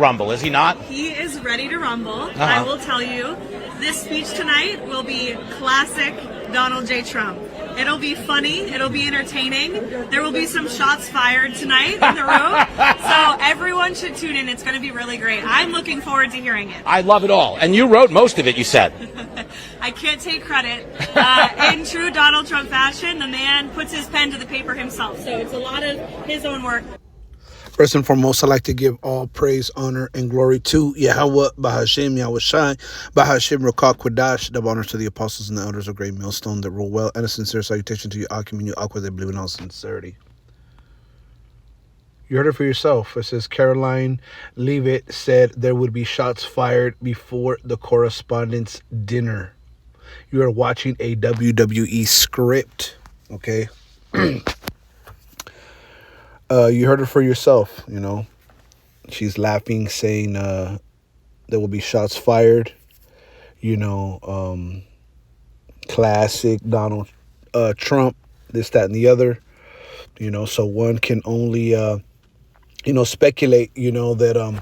Rumble, is he not? He is ready to rumble. I will tell you, this speech tonight will be classic Donald J. Trump. It'll be funny. It'll be entertaining. There will be some shots fired tonight in the room. So everyone should tune in. It's going to be really great. I'm looking forward to hearing it. I love it all. And you wrote most of it, you said. I can't take credit. In true Donald Trump fashion, the man puts his pen to the paper himself. So it's a lot of his own work. First and foremost, I'd like to give all praise, honor, and glory to Yahweh, Bahashem, Yahweh Shai, Bahashem, Rakah, Quadash, double honors to the apostles and the elders of Great Millstone that rule well, and a sincere salutation to you, Akim, and you, Aqua, that believe in all sincerity. You heard it for yourself. It says, Caroline Leavitt said there would be shots fired before the correspondence dinner. You are watching a WWE script, okay? You heard it for yourself, you know. She's laughing, saying there will be shots fired. You know, classic Donald Trump, this, that, and the other. You know, so one can only, you know, speculate, you know, that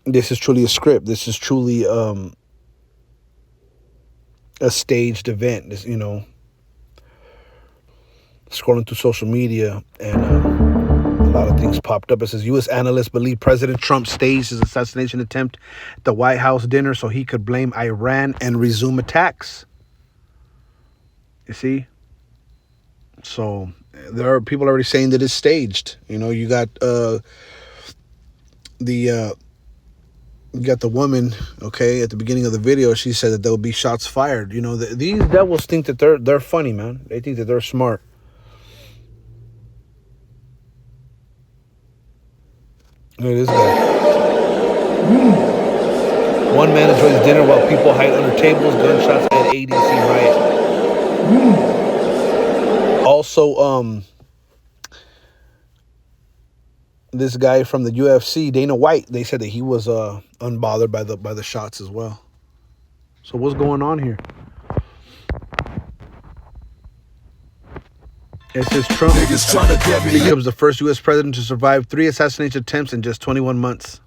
this is truly a script. This is truly a staged event, this, you know. Scrolling through social media, and a lot of things popped up. It says, U.S. analysts believe President Trump staged his assassination attempt at the White House dinner so he could blame Iran and resume attacks. You see? So there are people already saying that it's staged. You know, you got you got the woman, okay, at the beginning of the video. She said that there will be shots fired. You know, these devils think that they're funny, man. They think that they're smart. Look at this guy. One man enjoys dinner while people hide under tables. Gunshots at ADC riot. Also, this guy from the UFC, Dana White, they said that he was unbothered by the shots as well. So what's going on here? It says Trump becomes the first U.S. president to survive 3 assassination attempts in just 21 months.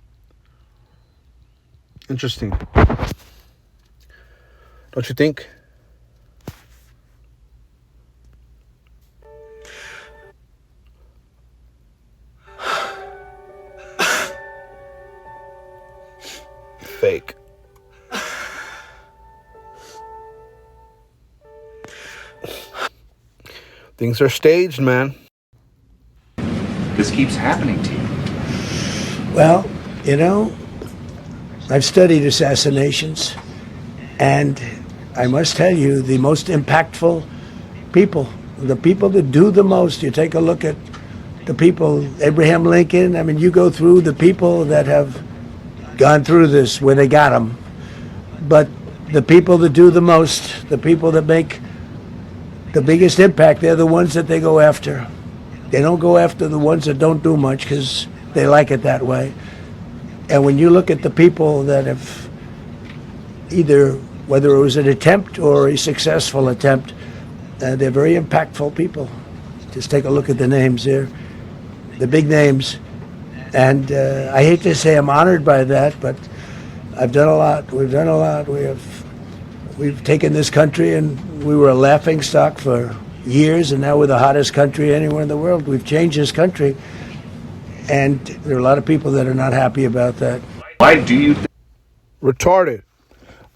Interesting. Don't you think? Fake. Things are staged, man. This keeps happening to you. Well, you know, I've studied assassinations, and I must tell you, the most impactful people, the people that do the most, you take a look at the people, Abraham Lincoln, I mean, you go through the people that have gone through this where they got them, but the people that do the most, the people that make the biggest impact, they're the ones that they go after. They don't go after the ones that don't do much because they like it that way. And when you look at the people that have either, whether it was an attempt or a successful attempt, they're very impactful people. Just take a look at the names there, the big names. And I hate to say I'm honored by that, but I've done a lot. We've done a lot. We've taken this country, and we were a laughing stock for years, and now we're the hottest country anywhere in the world. We've changed this country, and there are a lot of people that are not happy about that. Why do you think? Retarded.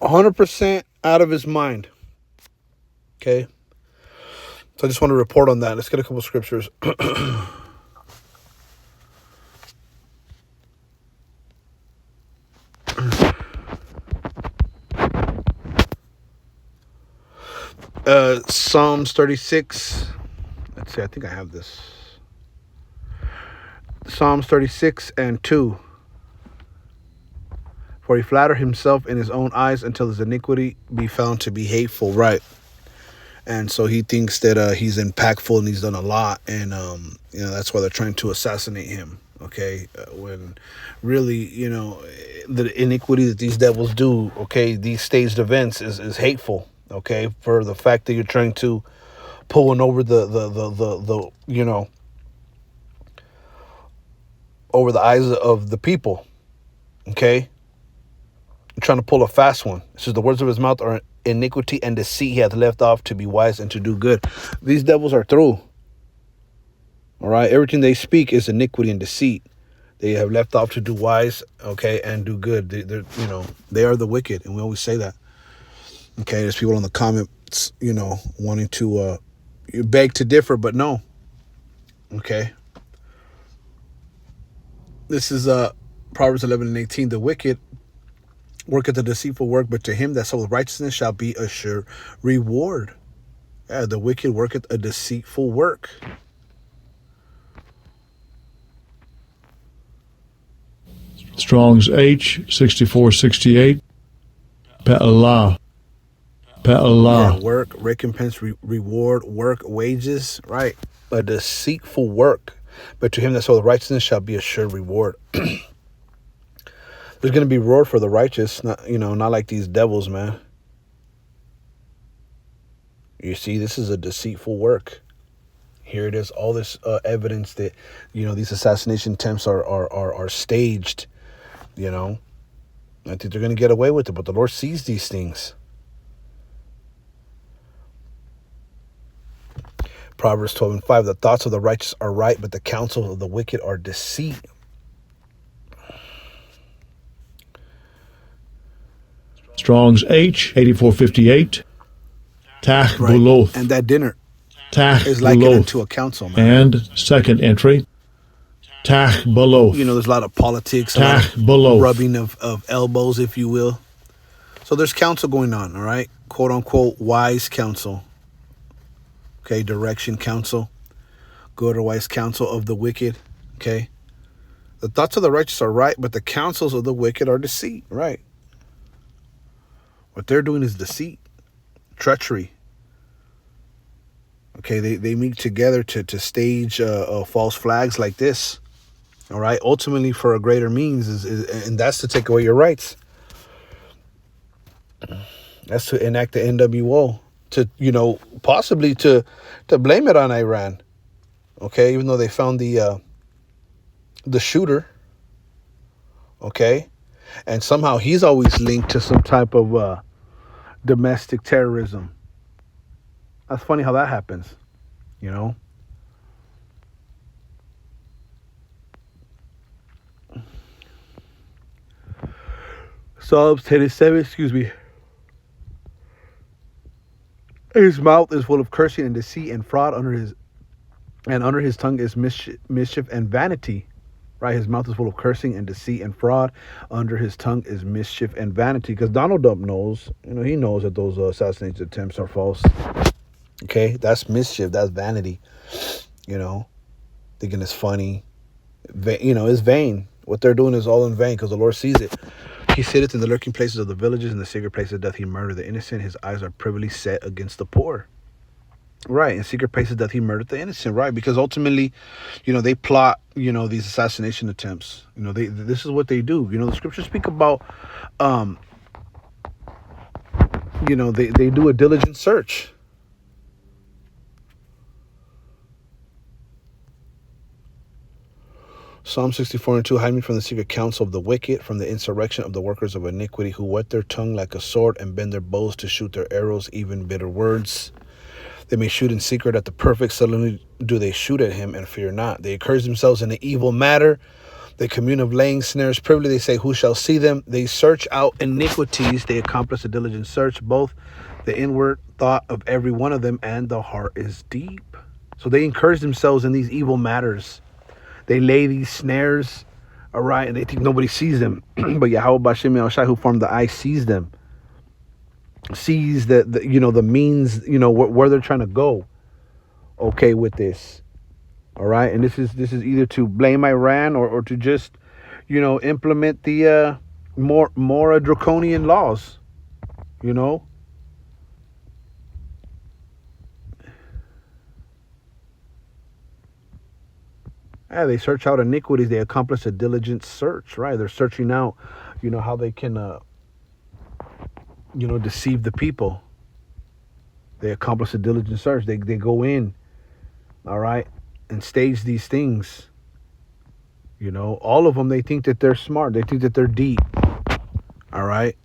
100% out of his mind. Okay? So I just want to report on that. Let's get a couple scriptures. Psalms 36. Let's see, I think I have this. Psalms 36 and 2. For he flattered himself in his own eyes until his iniquity be found to be hateful. Right. And so he thinks that he's impactful and he's done a lot. And, you know, that's why they're trying to assassinate him. Okay. When really, you know, the iniquity that these devils do, okay, these staged events is hateful. Okay, for the fact that you're trying to pull one over the you know, over the eyes of the people. Okay? I'm trying to pull a fast one. It says the words of his mouth are iniquity and deceit. He hath left off to be wise and to do good. These devils are through. All right? Everything they speak is iniquity and deceit. They have left off to do wise, okay, and do good. They're, they are the wicked, and we always say that. Okay, there's people in the comments, wanting to beg to differ, but no. Okay. This is Proverbs 11:18. The wicked worketh a deceitful work, but to him that soweth righteousness shall be a sure reward. Yeah, the wicked worketh a deceitful work. Strong's H 6468. Pe'alah. Pe'alah. Yeah, work, recompense, reward, work, wages, right? A deceitful work. But to him that soweth righteousness shall be a sure reward. There's going to be reward for the righteous, not like these devils, man. You see, this is a deceitful work. Here it is, all this evidence that, these assassination attempts are staged, I think they're going to get away with it, but the Lord sees these things. Proverbs 12:5, the thoughts of the righteous are right, but the counsel of the wicked are deceit. Strong's H 8458. Tach Buloth. And that dinner Tach is likened Buloth. into a council, man. And second entry. Tach Buloth. There's a lot of politics, a Tach lot of Buloth. rubbing of elbows, if you will. So there's counsel going on, all right? Quote unquote, wise counsel. Okay, direction counsel. Good or wise counsel of the wicked. Okay. The thoughts of the righteous are right, but the counsels of the wicked are deceit. Right. What they're doing is deceit, treachery. Okay, they meet together to stage false flags like this. All right, ultimately for a greater means, and that's to take away your rights. That's to enact the NWO, to possibly to blame it on Iran. Okay, even though they found the shooter. Okay, and somehow he's always linked to some type of domestic terrorism. That's funny how that happens, Psalms 10:7, excuse me. His mouth is full of cursing and deceit and fraud. Under his tongue is mischief and vanity. Right? His mouth is full of cursing and deceit and fraud. Under his tongue is mischief and vanity. Because Donald Trump knows, he knows that those assassination attempts are false. Okay? That's mischief. That's vanity. Thinking it's funny. It's vain. What they're doing is all in vain because the Lord sees it. He sitteth in the lurking places of the villages, in the secret places doth he murder the innocent. His eyes are privily set against the poor. Right, in secret places doth he murder the innocent. Right, because ultimately, they plot, these assassination attempts. This is what they do. The scriptures speak about, they do a diligent search. Psalm 64:2, hide me from the secret counsel of the wicked, from the insurrection of the workers of iniquity, who whet their tongue like a sword and bend their bows to shoot their arrows, even bitter words. They may shoot in secret at the perfect, suddenly do they shoot at him and fear not. They encourage themselves in an evil matter. They commune of laying snares privily. They say, who shall see them? They search out iniquities. They accomplish a diligent search, both the inward thought of every one of them and the heart is deep. So they encourage themselves in these evil matters. They lay these snares, all right, and they think nobody sees them. But Yahweh Bashem Yahushai, who formed the eye, sees them. Sees the means, where they're trying to go. Okay, with this, all right, and this is either to blame Iran or to just, implement the more draconian laws, Yeah, they search out iniquities. They accomplish a diligent search, right? They're searching out, how they can, deceive the people. They accomplish a diligent search. They go in, all right, and stage these things. You know, all of them, they think that they're smart. They think that they're deep. All right.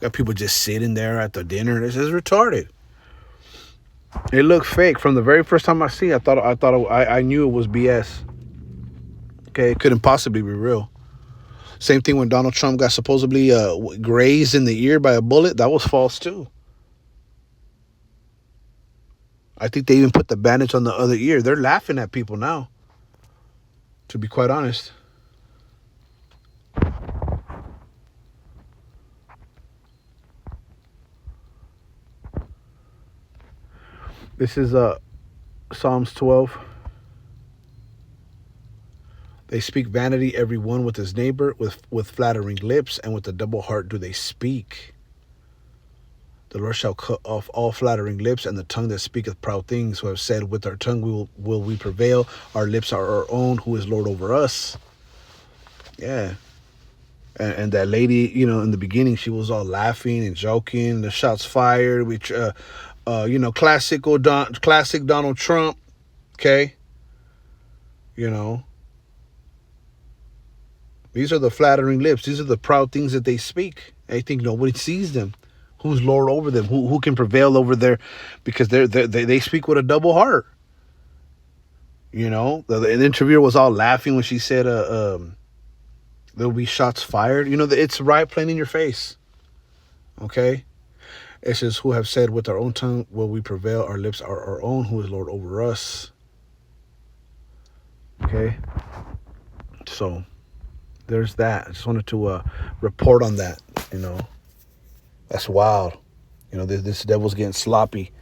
Got people just sitting there at the dinner. This is retarded. It looked fake from the very first time I see it. I knew it was BS. Okay, it couldn't possibly be real. Same thing when Donald Trump got supposedly grazed in the ear by a bullet. That was false too. I think they even put the bandage on the other ear. They're laughing at people now, to be quite honest. This is Psalms 12. They speak vanity, every one with his neighbor, with flattering lips, and with a double heart do they speak. The Lord shall cut off all flattering lips, and the tongue that speaketh proud things, who have said, with our tongue will we prevail. Our lips are our own, who is Lord over us. Yeah. And that lady, you know, in the beginning, she was all laughing and joking. The shots fired, which, you know, classic Donald Trump. Okay. You know. These are the flattering lips. These are the proud things that they speak. I think nobody sees them. Who's Lord over them? Who can prevail over their? Because they speak with a double heart. You know, the interviewer was all laughing when she said, "There'll be shots fired." You know, it's right, plain in your face. Okay, it says, "Who have said, with our own tongue will we prevail? Our lips are our own. Who is Lord over us?" Okay, so there's that. I just wanted to report on that. You know. That's wild. You know, this devil's getting sloppy.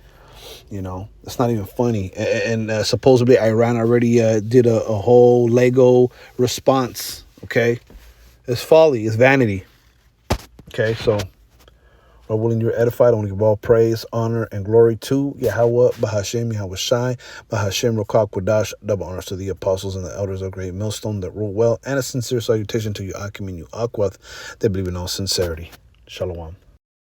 You know, it's not even funny. And supposedly Iran already did a whole Lego response. Okay. It's folly. It's vanity. Okay. So, Lord willing, you're edified. I want to give all praise, honor, and glory to Yahweh, Bahashem, Yahweh Shai, Bahashem, Rokah, Kodash. Double honors to the apostles and the elders of Great Millstone that rule well. And a sincere salutation to you, Akim and you, Akwath, that believe in all sincerity. Shalom.